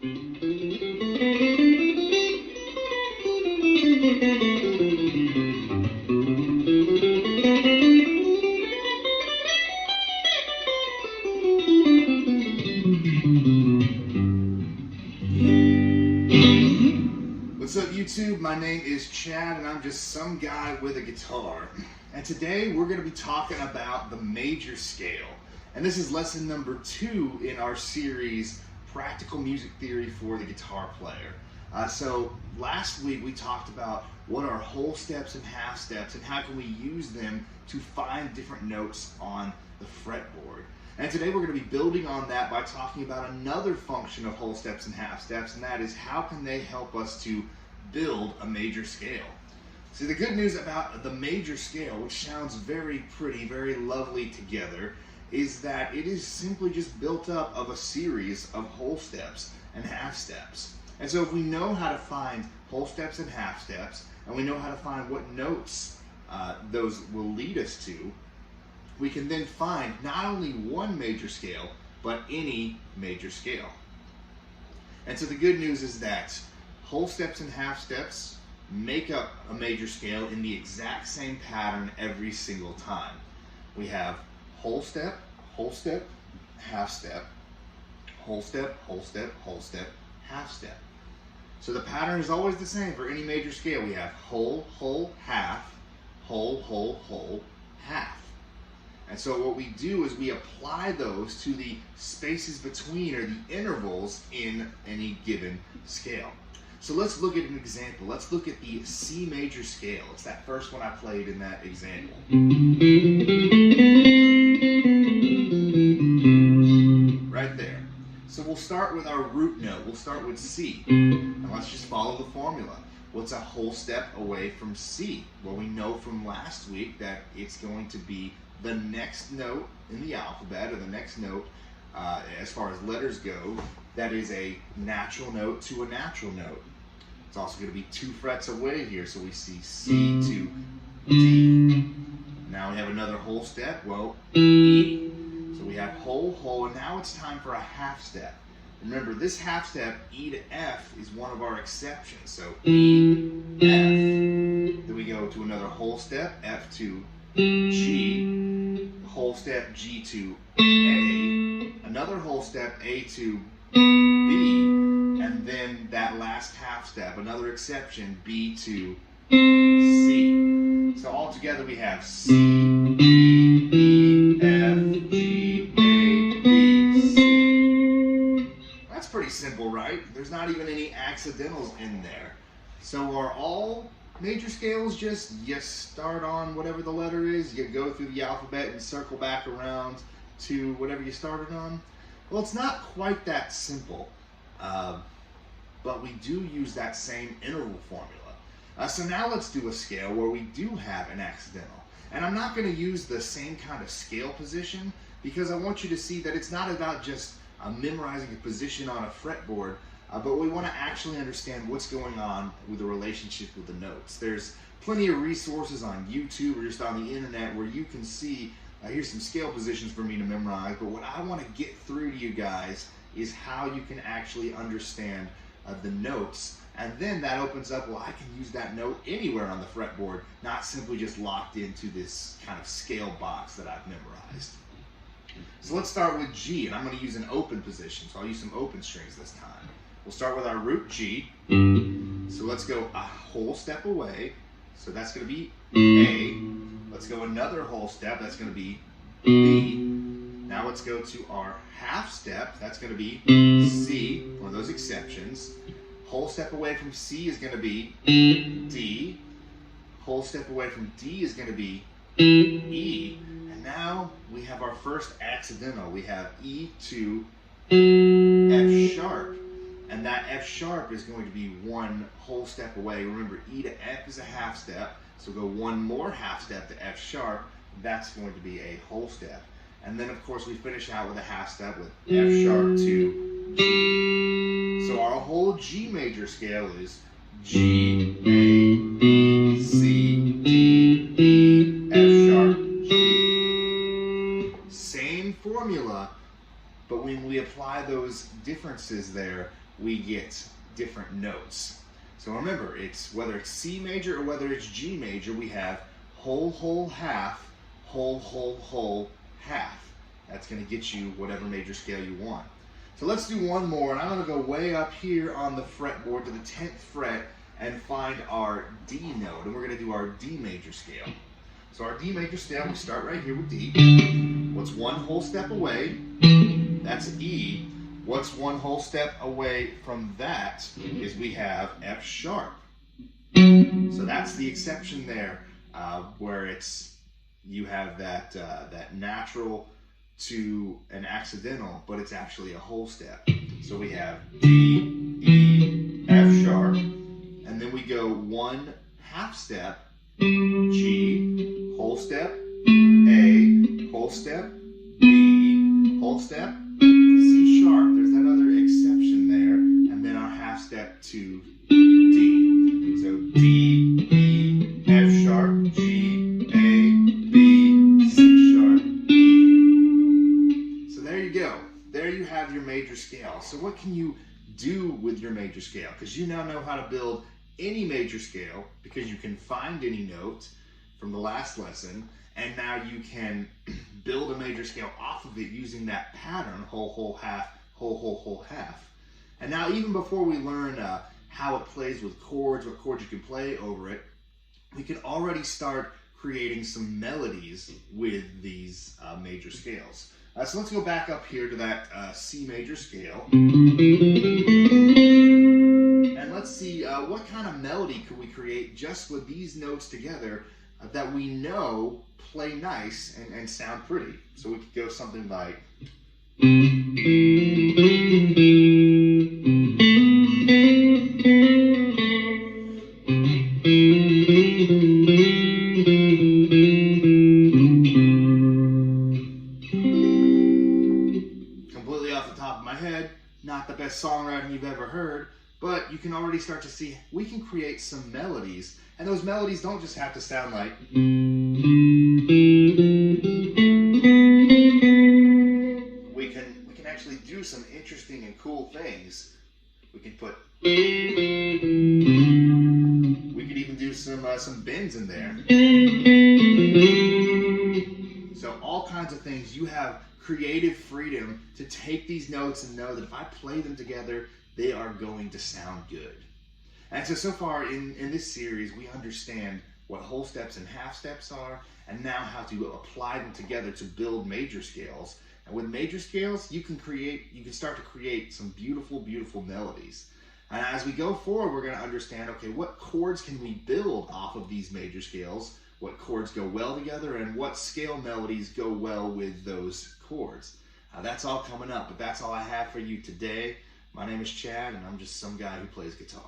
What's up, YouTube? My name is Chad, and I'm just some guy with a guitar. And today we're going to be talking about the major scale. And this is lesson number 2 in our series, Practical Music Theory for the Guitar Player. So last week we talked about what are whole steps and half steps, and how can we use them to find different notes on the fretboard. And today we're going to be building on that by talking about another function of whole steps and half steps, and that is how can they help us to build a major scale. See, the good news about the major scale, which sounds very pretty, very lovely together, is that it is simply just built up of a series of whole steps and half steps. And so if we know how to find whole steps and half steps, and we know how to find what notes those will lead us to, we can then find not only one major scale, but any major scale. And so the good news is that whole steps and half steps make up a major scale in the exact same pattern every single time. We have whole step, half step, whole step, whole step, whole step, half step. So the pattern is always the same for any major scale. We have whole, whole, half, whole, whole, whole, half. And so what we do is we apply those to the spaces between, or the intervals in any given scale. So let's look at an example. Let's look at the C major scale. It's that first one I played in that example. Right there. So we'll start with our root note. We'll start with C. And let's just follow the formula. What's a whole step away from C? Well, we know from last week that it's going to be the next note in the alphabet, or the next note as far as letters go, that is a natural note to a natural note. It's also going to be 2 frets away here, so we see C to D. Now we have another whole step, well, E. So we have whole, whole, and now it's time for a half step. Remember, this half step, E to F, is one of our exceptions. So E, F. Then we go to another whole step, F to G, whole step G to A, another whole step A to B, and then that last half step, another exception, B to C. So all together we have C, D, E, F, G, A, B, C. That's pretty simple, right? There's not even any accidentals in there. So are all major scales just, you start on whatever the letter is, you go through the alphabet and circle back around to whatever you started on? Well, it's not quite that simple, but we do use that same interval formula. So now let's do a scale where we do have an accidental. And I'm not going to use the same kind of scale position, because I want you to see that it's not about just memorizing a position on a fretboard, but we want to actually understand what's going on with the relationship with the notes. There's plenty of resources on YouTube or just on the internet where you can see, here's some scale positions for me to memorize, but what I want to get through to you guys is how you can actually understand the notes, and then that opens up, well, I can use that note anywhere on the fretboard, not simply just locked into this kind of scale box that I've memorized. So let's start with G, and I'm going to use an open position, so I'll use some open strings this time. We'll start with our root G. So let's go a whole step away. So that's going to be A. Let's go another whole step. That's going to be B. Now let's go to our half step. That's going to be C, one of those exceptions. Whole step away from C is going to be D. Whole step away from D is going to be E. And now we have our first accidental. We have E to F sharp. And that F sharp is going to be one whole step away. Remember, E to F is a half step, so go one more half step to F sharp. That's going to be a whole step. And then, of course, we finish out with a half step with F sharp to G. So our whole G major scale is G, A, B, C, D, E, F sharp, G. Same formula, but when we apply those differences there, we get different notes. So remember, it's whether it's C major or whether it's G major, we have whole, whole, half, whole, whole, whole, half. That's going to get you whatever major scale you want. So let's do one more, and I'm going to go way up here on the fretboard to the 10th fret and find our D note, and we're going to do our D major scale. So our D major scale, we start right here with D. What's one whole step away? That's E. What's one whole step away from that is we have F sharp. So that's the exception there, where it's you have that that natural to an accidental, but it's actually a whole step. So we have D, E, F sharp, and then we go one half step, G, whole step, A, whole step, B, whole step, C sharp, there's that other exception there, and then our half step to D. So D, E, F sharp, G, A, B, C sharp, E. So there you go. There you have your major scale. So what can you do with your major scale? Because you now know how to build any major scale because you can find any note from the last lesson, and now you can build a major scale off of it using that pattern, whole, whole, half, whole, whole, whole, half. And now even before we learn how it plays with chords, what chords you can play over it, we can already start creating some melodies with these major scales. So let's go back up here to that C major scale. And let's see what kind of melody could we create just with these notes together that we know play nice and sound pretty. So we could go something like completely off the top of my head, not the best songwriting you've ever heard, but you can already start to see we can create some melodies, and those melodies don't just have to sound like we can actually do some interesting and cool things. We can put we could even do some bends in there. So all kinds of things. You have creative freedom to take these notes and know that if I play them together, they are going to sound good. And so far in this series, we understand what whole steps and half steps are, and now how to apply them together to build major scales. And with major scales, you can start to create some beautiful, beautiful melodies. And as we go forward, we're going to understand, okay, what chords can we build off of these major scales? What chords go well together, and what scale melodies go well with those chords? That's all coming up, but that's all I have for you today. My name is Chad, and I'm just some guy who plays guitar.